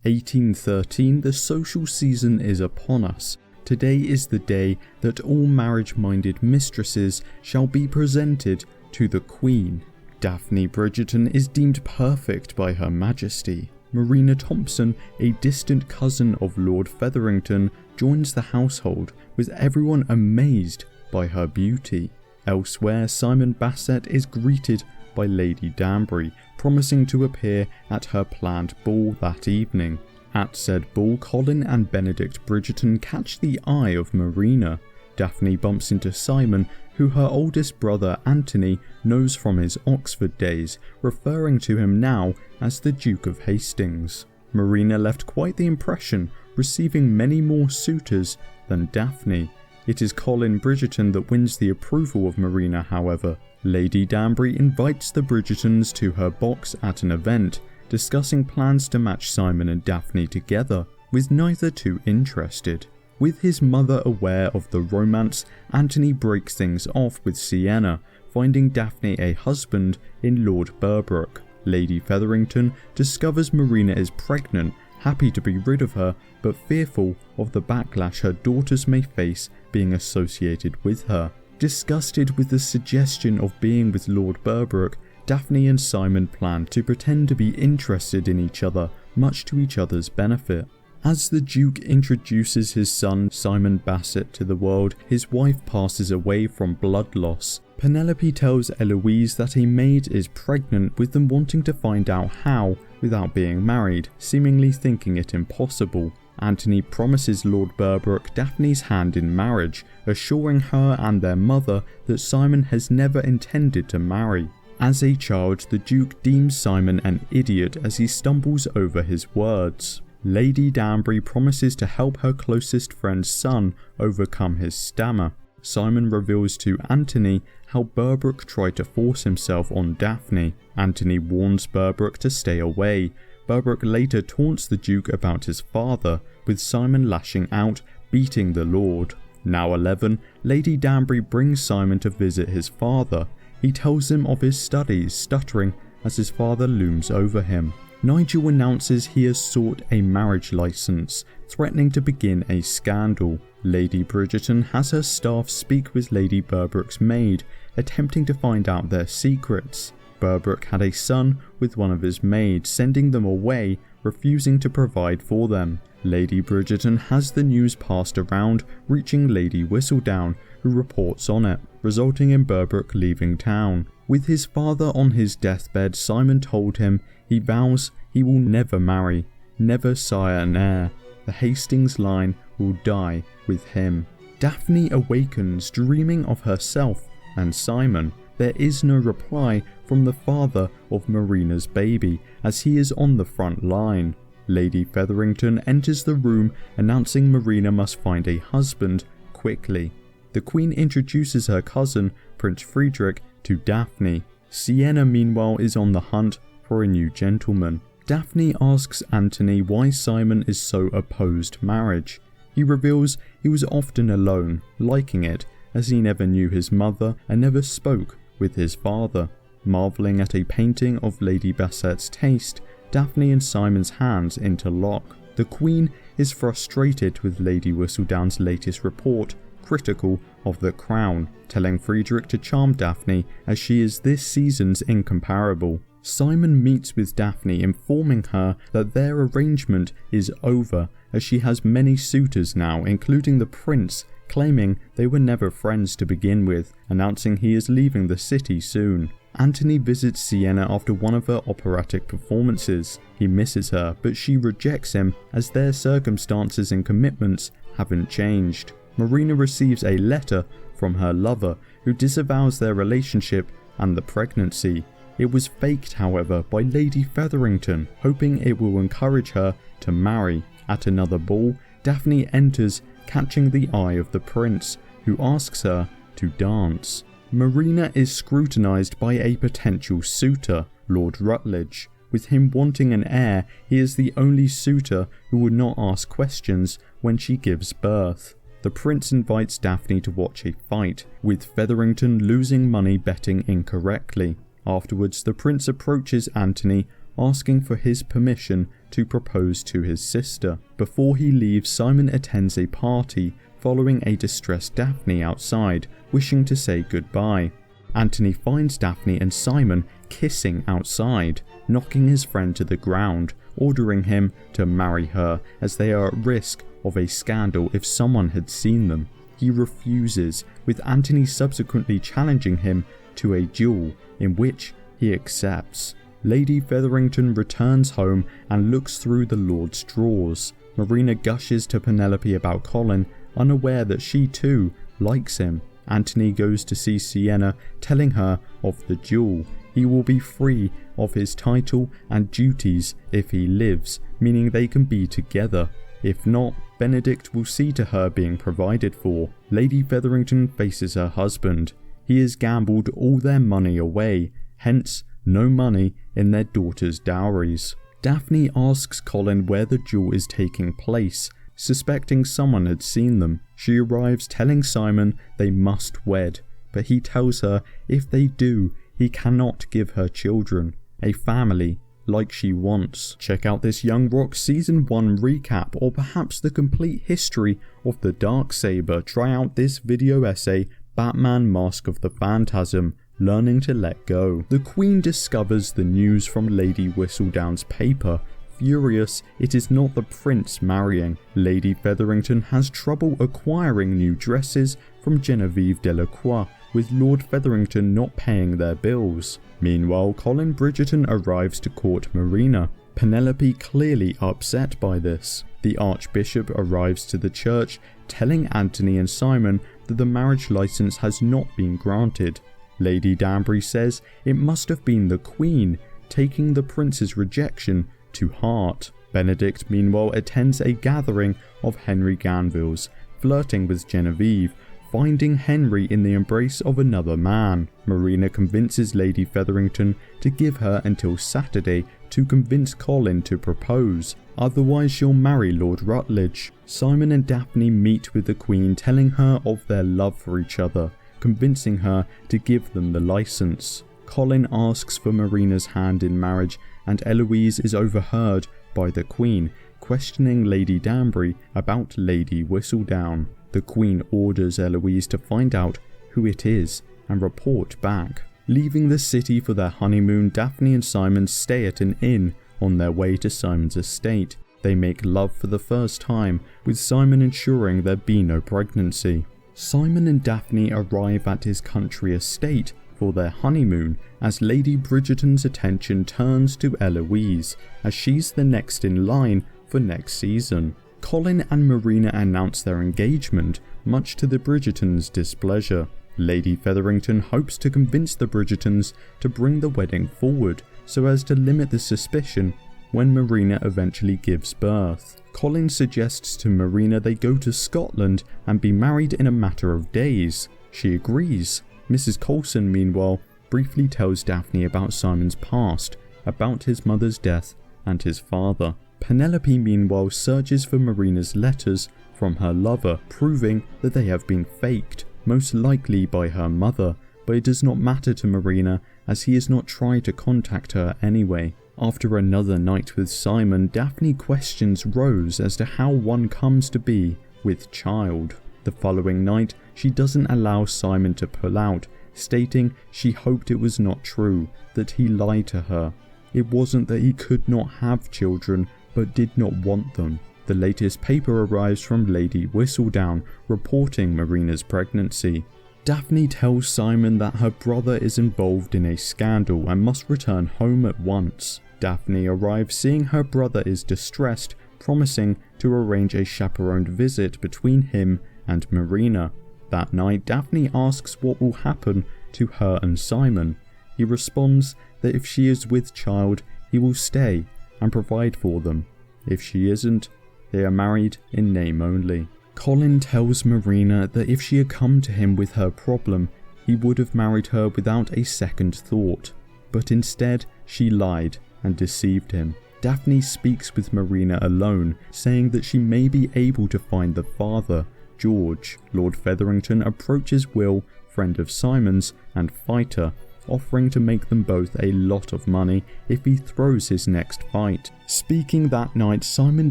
1813, the social season is upon us. Today is the day that all marriage-minded mistresses shall be presented to the Queen. Daphne Bridgerton is deemed perfect by Her Majesty. Marina Thompson, a distant cousin of Lord Featherington, joins the household, with everyone amazed by her beauty. Elsewhere, Simon Basset is greeted by Lady Danbury, promising to appear at her planned ball that evening. At said ball, Colin and Benedict Bridgerton catch the eye of Marina. Daphne bumps into Simon, who her oldest brother Anthony knows from his Oxford days, referring to him now as the Duke of Hastings. Marina left quite the impression, receiving many more suitors than Daphne. It is Colin Bridgerton that wins the approval of Marina, however. Lady Danbury invites the Bridgertons to her box at an event, discussing plans to match Simon and Daphne together, with neither too interested. With his mother aware of the romance, Anthony breaks things off with Sienna, finding Daphne a husband in Lord Berbrook. Lady Featherington discovers Marina is pregnant, happy to be rid of her, but fearful of the backlash her daughters may face being associated with her. Disgusted with the suggestion of being with Lord Berbrook, Daphne and Simon plan to pretend to be interested in each other, much to each other's benefit. As the Duke introduces his son Simon Basset to the world, his wife passes away from blood loss. Penelope tells Eloise that a maid is pregnant, with them wanting to find out how without being married, seemingly thinking it impossible. Anthony promises Lord Berbrook Daphne's hand in marriage, assuring her and their mother that Simon has never intended to marry. As a child, the Duke deems Simon an idiot as he stumbles over his words. Lady Danbury promises to help her closest friend's son overcome his stammer. Simon reveals to Anthony how Berbrook tried to force himself on Daphne. Anthony warns Berbrook to stay away. Berbrook later taunts the Duke about his father, with Simon lashing out, beating the Lord. Now 11, Lady Danbury brings Simon to visit his father. He tells him of his studies, stuttering as his father looms over him. Nigel announces he has sought a marriage license, threatening to begin a scandal. Lady Bridgerton has her staff speak with Lady Berbrook's maid, attempting to find out their secrets. Berbrook had a son with one of his maids, sending them away, refusing to provide for them. Lady Bridgerton has the news passed around, reaching Lady Whistledown, who reports on it, resulting in Berbrook leaving town. With his father on his deathbed, Simon told him he vows he will never marry, never sire an heir. The Hastings line will die with him. Daphne awakens, dreaming of herself and Simon. There is no reply from the father of Marina's baby, as he is on the front line. Lady Featherington enters the room, announcing Marina must find a husband quickly. The Queen introduces her cousin, Prince Friedrich, to Daphne. Sienna meanwhile is on the hunt for a new gentleman. Daphne asks Anthony why Simon is so opposed marriage. He reveals he was often alone, liking it, as he never knew his mother and never spoke with his father. Marvelling at a painting of Lady Basset's taste, Daphne and Simon's hands interlock. The Queen is frustrated with Lady Whistledown's latest report, critical of the crown, telling Friedrich to charm Daphne as she is this season's incomparable. Simon meets with Daphne, informing her that their arrangement is over, as she has many suitors now, including the prince, claiming they were never friends to begin with, announcing he is leaving the city soon. Anthony visits Sienna after one of her operatic performances. He misses her, but she rejects him as their circumstances and commitments haven't changed. Marina receives a letter from her lover, who disavows their relationship and the pregnancy. It was faked, however, by Lady Featherington, hoping it will encourage her to marry. At another ball, Daphne enters, catching the eye of the prince, who asks her to dance. Marina is scrutinised by a potential suitor, Lord Rutledge. With him wanting an heir, he is the only suitor who would not ask questions when she gives birth. The prince invites Daphne to watch a fight, with Featherington losing money betting incorrectly. Afterwards, the prince approaches Anthony, asking for his permission to propose to his sister. Before he leaves, Simon attends a party following a distressed Daphne outside, wishing to say goodbye. Anthony finds Daphne and Simon kissing outside, knocking his friend to the ground, ordering him to marry her as they are at risk of a scandal if someone had seen them. He refuses, with Anthony subsequently challenging him to a duel, in which he accepts. Lady Featherington returns home and looks through the Lord's drawers. Marina gushes to Penelope about Colin, unaware that she too likes him. Anthony goes to see Sienna, telling her of the duel. He will be free of his title and duties if he lives, meaning they can be together. If not, Benedict will see to her being provided for. Lady Featherington faces her husband. He has gambled all their money away, hence no money in their daughter's dowries. Daphne asks Colin where the duel is taking place, suspecting someone had seen them. She arrives telling Simon they must wed, but he tells her if they do, he cannot give her children, a family like she wants. Check out this Young Rock Season 1 recap, or perhaps the complete history of the Darksaber. Try out this video essay, Batman Mask of the Phantasm, Learning to Let Go. The Queen discovers the news from Lady Whistledown's paper. Furious, it is not the prince marrying. Lady Featherington has trouble acquiring new dresses from Genevieve Delacroix, with Lord Featherington not paying their bills. Meanwhile, Colin Bridgerton arrives to court Marina. Penelope clearly upset by this. The Archbishop arrives to the church, telling Anthony and Simon that the marriage license has not been granted. Lady Danbury says it must have been the Queen, taking the prince's rejection to heart. Benedict meanwhile attends a gathering of Henry Ganville's, flirting with Genevieve, finding Henry in the embrace of another man. Marina convinces Lady Featherington to give her until Saturday to convince Colin to propose, otherwise she'll marry Lord Rutledge. Simon and Daphne meet with the Queen, telling her of their love for each other, convincing her to give them the license. Colin asks for Marina's hand in marriage, and Eloise is overheard by the Queen, questioning Lady Danbury about Lady Whistledown. The Queen orders Eloise to find out who it is and report back. Leaving the city for their honeymoon, Daphne and Simon stay at an inn on their way to Simon's estate. They make love for the first time, with Simon ensuring there be no pregnancy. Simon and Daphne arrive at his country estate for their honeymoon as Lady Bridgerton's attention turns to Eloise, as she's the next in line for next season. Colin and Marina announce their engagement, much to the Bridgertons' displeasure. Lady Featherington hopes to convince the Bridgertons to bring the wedding forward so as to limit the suspicion when Marina eventually gives birth. Colin suggests to Marina they go to Scotland and be married in a matter of days. She agrees. Mrs. Coulson, meanwhile, briefly tells Daphne about Simon's past, about his mother's death and his father. Penelope, meanwhile, searches for Marina's letters from her lover, proving that they have been faked, most likely by her mother, but it does not matter to Marina as he has not tried to contact her anyway. After another night with Simon, Daphne questions Rose as to how one comes to be with child. The following night, she doesn't allow Simon to pull out, stating she hoped it was not true, that he lied to her. It wasn't that he could not have children, but did not want them. The latest paper arrives from Lady Whistledown, reporting Marina's pregnancy. Daphne tells Simon that her brother is involved in a scandal and must return home at once. Daphne arrives seeing her brother is distressed, promising to arrange a chaperoned visit between him and Marina. That night, Daphne asks what will happen to her and Simon. He responds that if she is with child, he will stay and provide for them. If she isn't, they are married in name only. Colin tells Marina that if she had come to him with her problem, he would have married her without a second thought, but instead she lied and deceived him. Daphne speaks with Marina alone, saying that she may be able to find the father, George. Lord Featherington approaches Will, friend of Simon's and fighter, offering to make them both a lot of money if he throws his next fight. Speaking that night, Simon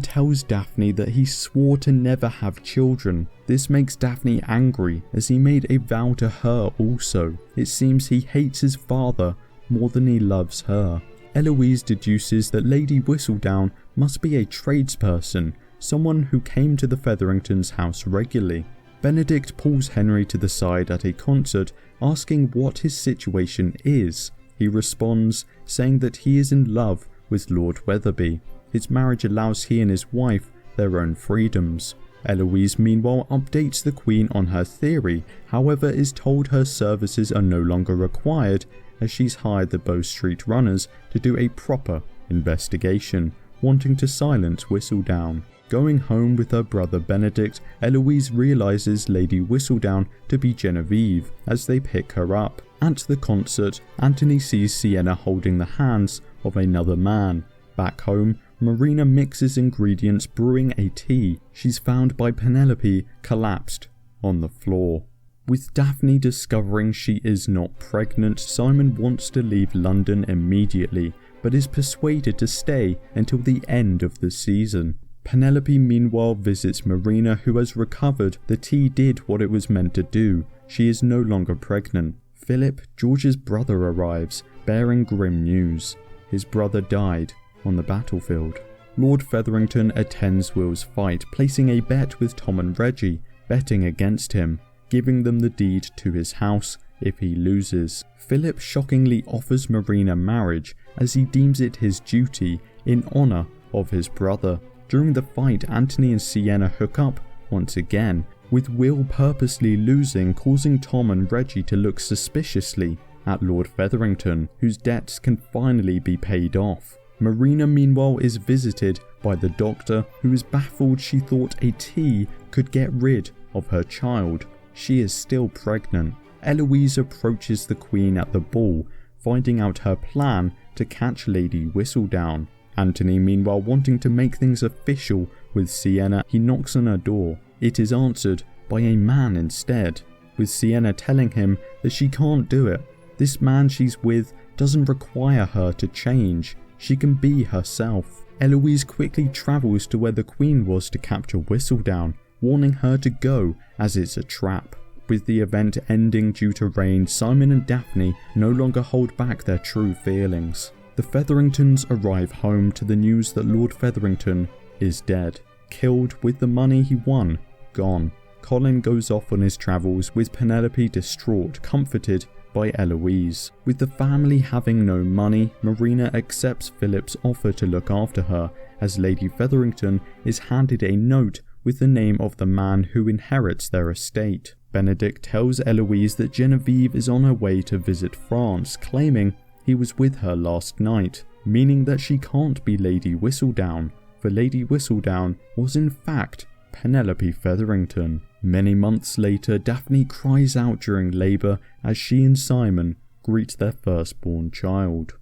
tells Daphne that he swore to never have children. This makes Daphne angry as he made a vow to her also. It seems he hates his father more than he loves her. Eloise deduces that Lady Whistledown must be a tradesperson, someone who came to the Featheringtons' house regularly. Benedict pulls Henry to the side at a concert, asking what his situation is. He responds, saying that he is in love with Lord Weatherby. His marriage allows he and his wife their own freedoms. Eloise meanwhile updates the Queen on her theory, however is told her services are no longer required as she's hired the Bow Street runners to do a proper investigation, wanting to silence Whistledown. Going home with her brother Benedict, Eloise realises Lady Whistledown to be Genevieve as they pick her up. At the concert, Anthony sees Sienna holding the hands of another man. Back home, Marina mixes ingredients brewing a tea. She's found by Penelope collapsed on the floor. With Daphne discovering she is not pregnant, Simon wants to leave London immediately, but is persuaded to stay until the end of the season. Penelope meanwhile visits Marina, who has recovered. The tea did what it was meant to do. She is no longer pregnant. Philip, George's brother, arrives, bearing grim news. His brother died on the battlefield. Lord Featherington attends Will's fight, placing a bet with Tom and Reggie, betting against him, giving them the deed to his house if he loses. Philip shockingly offers Marina marriage as he deems it his duty in honour of his brother. During the fight, Anthony and Sienna hook up once again, with Will purposely losing, causing Tom and Reggie to look suspiciously at Lord Featherington, whose debts can finally be paid off. Marina meanwhile is visited by the doctor, who is baffled. She thought a tea could get rid of her child. She is still pregnant. Eloise approaches the Queen at the ball, finding out her plan to catch Lady Whistledown. Anthony meanwhile wanting to make things official with Sienna, he knocks on her door. It is answered by a man instead, with Sienna telling him that she can't do it. This man she's with doesn't require her to change. She can be herself. Eloise quickly travels to where the Queen was to capture Whistledown, warning her to go as it's a trap. With the event ending due to rain, Simon and Daphne no longer hold back their true feelings. The Featheringtons arrive home to the news that Lord Featherington is dead, killed with the money he won gone. Colin goes off on his travels, with Penelope distraught, comforted by Eloise. With the family having no money, Marina accepts Philip's offer to look after her, as Lady Featherington is handed a note with the name of the man who inherits their estate. Benedict tells Eloise that Genevieve is on her way to visit France, claiming he was with her last night, meaning that she can't be Lady Whistledown, for Lady Whistledown was in fact Penelope Featherington. Many months later, Daphne cries out during labour as she and Simon greet their firstborn child.